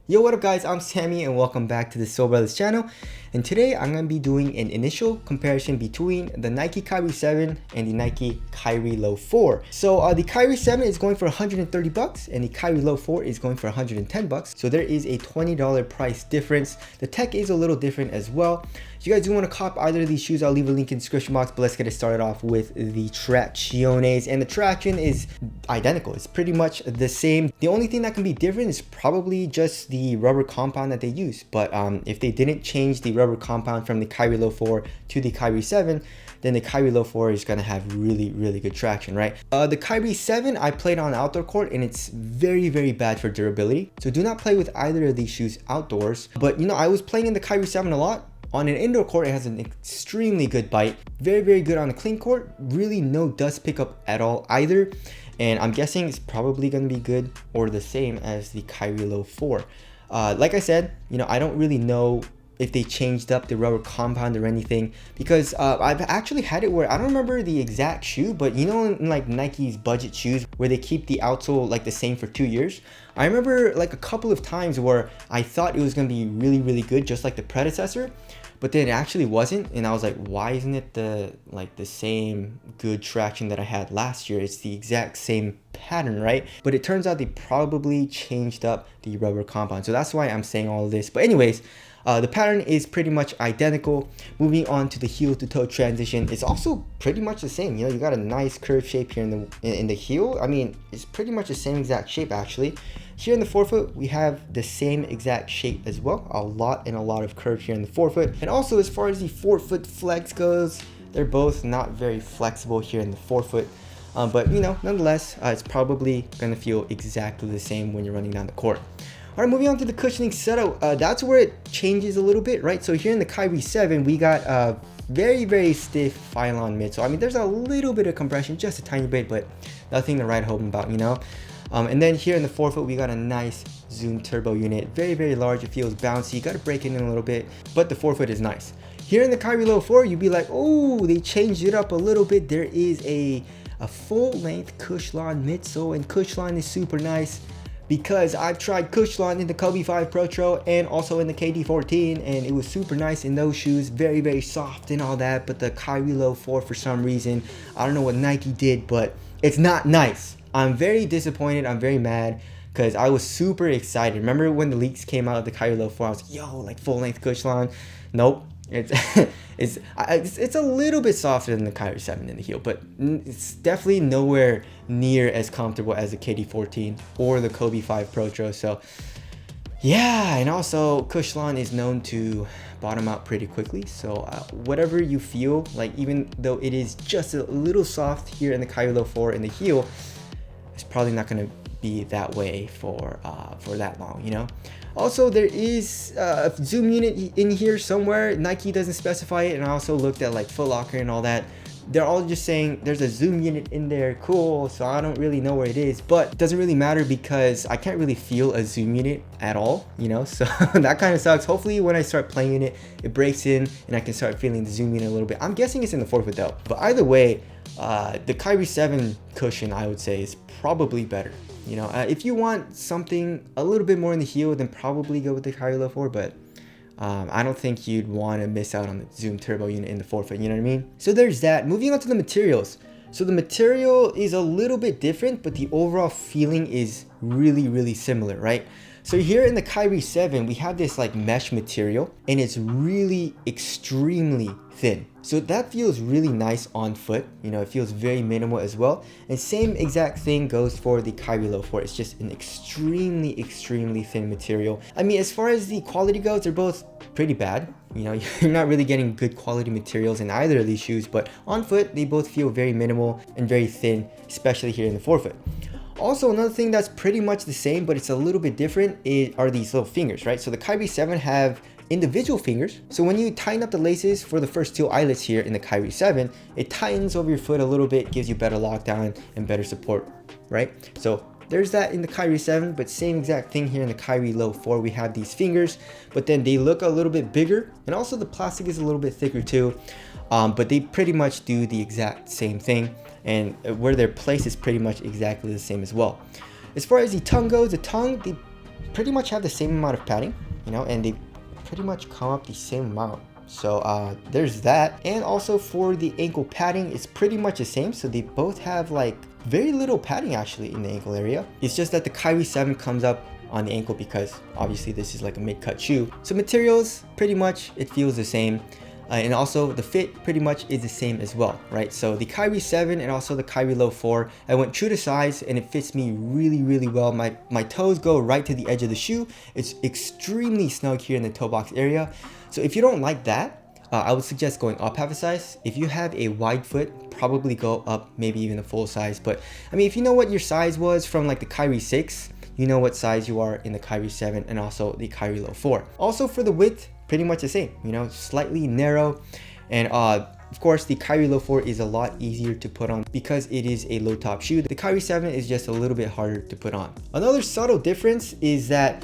Yo, what up guys, I'm Sammy and welcome back to the Soul Brothers channel. And today I'm going to be doing an initial comparison between the Nike Kyrie 7 and the Nike Kyrie Low 4. So the Kyrie 7 is going for 130 bucks and the Kyrie Low 4 is going for 110 bucks. So there is a $20 price difference. The tech is a little different as well. If you guys do want to cop either of these shoes, I'll leave a link in the description box, but let's get it started off with the Tracciones. And the traction is identical. It's pretty much the same. The only thing that can be different is probably just the rubber compound that they use. But if they didn't change the rubber compound from the Kyrie Low 4 to the Kyrie 7, then the Kyrie Low 4 is going to have really good traction, right? The Kyrie 7 I played on outdoor court and it's very bad for durability. So do not play with either of these shoes outdoors. But you know, I was playing in the Kyrie 7 a lot. On an indoor court, it has an extremely good bite. Very good on a clean court. Really no dust pickup at all either. And I'm guessing it's probably going to be good or the same as the Kyrie Low 4. Like I said, you know, I don't really know if they changed up the rubber compound or anything, because I've actually had it where I don't remember the exact shoe, but you know, in like Nike's budget shoes where they keep the outsole like the same for 2 years, I remember like a couple of times where I thought it was going to be really good, just like the predecessor, but then it actually wasn't. And I was like, why isn't it the same good traction that I had last year? It's the exact same pattern, right? But it turns out they probably changed up the rubber compound, so that's why I'm saying all of this. But anyways, the pattern is pretty much identical. Moving on to the heel to toe transition, it's also pretty much the same. You know, you got a nice curved shape here in the heel. I mean, it's pretty much the same exact shape actually. Here in the forefoot, we have the same exact shape as well. A lot of curve here in the forefoot. And also, as far as the forefoot flex goes, they're both not very flexible here in the forefoot. But you know, nonetheless, it's probably gonna feel exactly the same when you're running down the court. All right, moving on to the cushioning setup, that's where it changes a little bit, right? So here in the Kyrie 7, we got a very stiff Phylon midsole. I mean, there's a little bit of compression, just a tiny bit, but nothing to write home about, you know? And then here in the forefoot, we got a nice Zoom turbo unit, very large. It feels bouncy. You got to break it in a little bit, but the forefoot is nice. Here in the Kyrie Low 4, you'd be like, oh, they changed it up a little bit. There is a full-length Cushlon midsole, and Cushlon is super nice, because I've tried Cushlon in the Kobe 5 Pro and also in the KD14, and it was super nice in those shoes, very soft and all that. But the Kyrie Low 4, for some reason, I don't know what Nike did, but it's not nice. I'm very disappointed. I'm very mad, because I was super excited. Remember when the leaks came out of the Kyrie Low 4, I was like, yo, like full-length Cushlon. Nope. It's a little bit softer than the Kyrie 7 in the heel, but it's definitely nowhere near as comfortable as the KD14 or the Kobe 5 Pro. So yeah, and also Cushlon is known to bottom out pretty quickly. So whatever you feel, like even though it is just a little soft here in the Kyrie Low 4 in the heel, it's probably not going to be that way for that long, you know. Also, there is a Zoom unit in here somewhere. Nike doesn't specify it, and I also looked at like Foot Locker and all that. They're all just saying there's a Zoom unit in there. Cool. So I don't really know where it is, but it doesn't really matter because I can't really feel a Zoom unit at all, you know. So that kind of sucks. Hopefully when I start playing in it, it breaks in and I can start feeling the Zoom unit a little bit. I'm guessing it's in the forefoot though. But either way, the Kyrie 7 cushion, I would say, is probably better. You know, if you want something a little bit more in the heel, then probably go with the Kyrie Low 4, but I don't think you'd want to miss out on the Zoom turbo unit in the forefoot, you know what I mean? So there's that. Moving on to the materials. So the material is a little bit different, but the overall feeling is really similar, right? So here in the Kyrie 7, we have this like mesh material, and it's really extremely thin. So that feels really nice on foot. You know, it feels very minimal as well. And same exact thing goes for the Kyrie Low 4. It's just an extremely thin material. I mean, as far as the quality goes, they're both pretty bad. You know, you're not really getting good quality materials in either of these shoes, but on foot, they both feel very minimal and very thin, especially here in the forefoot. Also, another thing that's pretty much the same, but it's a little bit different, are these little fingers, right? So the Kyrie 7 have individual fingers. So when you tighten up the laces for the first two eyelets here in the Kyrie 7, it tightens over your foot a little bit, gives you better lockdown and better support, right? So there's that in the Kyrie 7, but same exact thing here in the Kyrie Low 4. We have these fingers, but then they look a little bit bigger, and also the plastic is a little bit thicker too. But they pretty much do the exact same thing, and where they're placed is pretty much exactly the same as well. As far as the tongue goes, the tongue, they pretty much have the same amount of padding, you know, and they pretty much come up the same amount. So there's that. And also for the ankle padding, it's pretty much the same. So they both have like very little padding actually in the ankle area. It's just that the Kyrie 7 comes up on the ankle because obviously this is like a mid-cut shoe. So materials, pretty much it feels the same. And also the fit pretty much is the same as well, right? So the Kyrie 7 and also the Kyrie Low 4, I went true to size and it fits me really, really well. My toes go right to the edge of the shoe. It's extremely snug here in the toe box area. So if you don't like that, I would suggest going up half a size. If you have a wide foot, probably go up maybe even a full size. But I mean, if you know what your size was from like the Kyrie 6, you know what size you are in the Kyrie 7 and also the Kyrie Low 4. Also for the width, pretty much the same, you know, slightly narrow. And of course, the Kyrie Low 4 is a lot easier to put on because it is a low top shoe. The Kyrie 7 is just a little bit harder to put on. Another subtle difference is that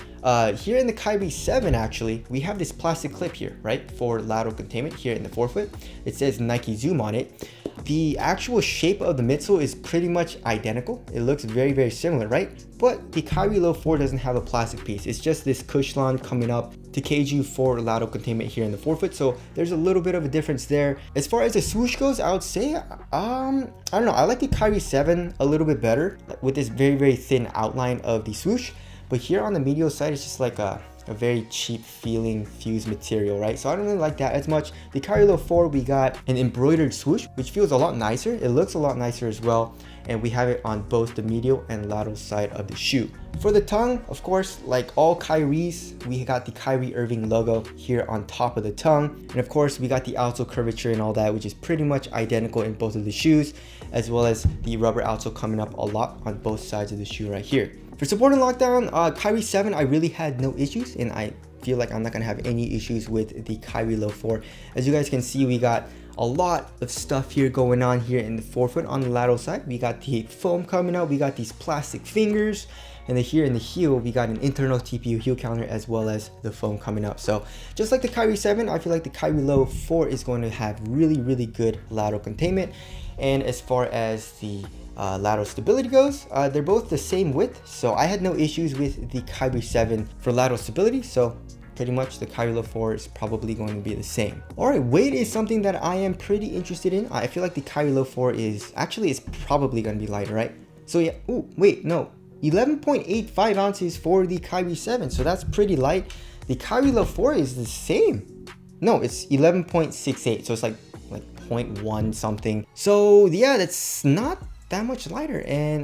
here in the Kyrie 7, actually, we have this plastic clip here, right? For lateral containment here in the forefoot. It says Nike Zoom on it. The actual shape of the midsole is pretty much identical. It looks very, very similar, right? But the Kyrie Low 4 doesn't have a plastic piece. It's just this cushion coming up to cage you for lateral containment here in the forefoot. So there's a little bit of a difference there. As far as the swoosh goes, I would say, I don't know. I like the Kyrie 7 a little bit better with this very, very thin outline of the swoosh. But here on the medial side, it's just like a very cheap feeling fused material, right? So I don't really like that as much. The Kyrie Low 4, we got an embroidered swoosh, which feels a lot nicer. It looks a lot nicer as well. And we have it on both the medial and lateral side of the shoe. For the tongue, of course, like all Kyries, we got the Kyrie Irving logo here on top of the tongue. And of course, we got the outsole curvature and all that, which is pretty much identical in both of the shoes, as well as the rubber outsole coming up a lot on both sides of the shoe right here. For support and lockdown, Kyrie 7, I really had no issues, and I feel like I'm not gonna have any issues with the Kyrie Low 4. As you guys can see, we got a lot of stuff here going on here in the forefoot on the lateral side. We got the foam coming out, we got these plastic fingers, and then here in the heel, we got an internal TPU heel counter as well as the foam coming up. So just like the Kyrie 7, I feel like the Kyrie Low 4 is going to have really, really good lateral containment. And as far as the lateral stability goes, they're both the same width, so I had no issues with the Kyrie 7 for lateral stability. So pretty much the Kyrie Low 4 is probably going to be the same. All right, weight is something that I am pretty interested in. I feel like the Kyrie Low 4 is probably going to be lighter, right? So yeah, oh wait, no, 11.85 ounces for the Kyrie 7, so that's pretty light. The Kyrie Low 4 is the same. No, it's 11.68, so it's like 0.1 something. So yeah, that's not that much lighter. And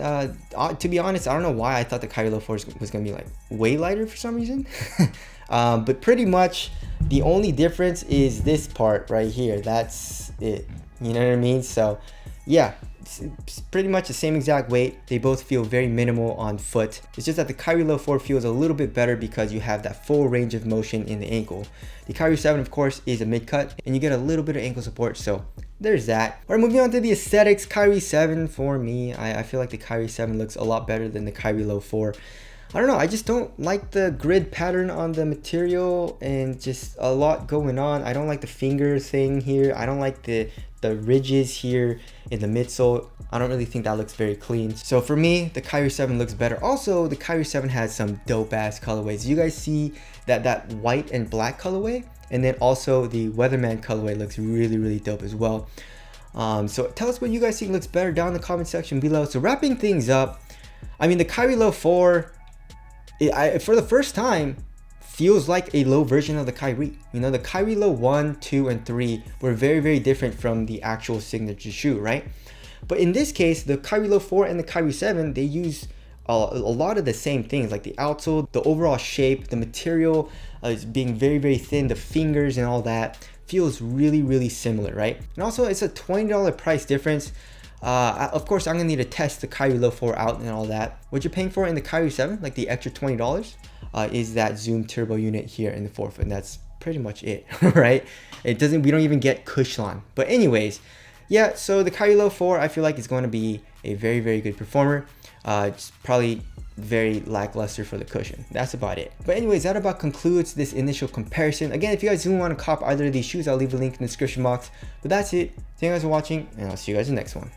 to be honest, I don't know why I thought the Kyrie Low 4 was gonna be like way lighter for some reason. But pretty much the only difference is this part right here. That's it, you know what I mean? So yeah, it's pretty much the same exact weight. They both feel very minimal on foot. It's just that the Kyrie Low 4 feels a little bit better because you have that full range of motion in the ankle. The Kyrie 7, of course, is a mid-cut and you get a little bit of ankle support, so there's that. All right, moving on to the aesthetics. Kyrie 7 for me, I feel like the Kyrie 7 looks a lot better than the Kyrie Low 4. I don't know, I just don't like the grid pattern on the material and just a lot going on. I don't like the finger thing here. I don't like the ridges here in the midsole. I don't really think that looks very clean. So for me, the Kyrie 7 looks better. Also, the Kyrie 7 has some dope ass colorways. You guys see that white and black colorway? And then also the Weatherman colorway looks really, really dope as well. So tell us what you guys think looks better down in the comment section below. So wrapping things up, I mean, the Kyrie Low 4, for the first time, feels like a low version of the Kyrie. You know, the Kyrie Low 1, 2, and 3 were very, very different from the actual signature shoe, right? But in this case, the Kyrie Low 4 and the Kyrie 7, they use a lot of the same things, like the outsole, the overall shape, the material is being very, very thin, the fingers and all that feels really, really similar, right? And also, it's a $20 price difference. Of course, I'm gonna need to test the Kyrie Low 4 out and all that. What you're paying for in the Kyrie 7, like the extra $20, is that Zoom turbo unit here in the forefoot, and that's pretty much it, right? We don't even get cushion. But anyways, yeah, so the Kyrie Low 4, I feel like it's going to be a very, very good performer. It's probably very lackluster for the cushion. That's about it. But anyways, that about concludes this initial comparison. Again, if you guys do want to cop either of these shoes, I'll leave a link in the description box. But that's it. Thank you guys for watching, and I'll see you guys in the next one.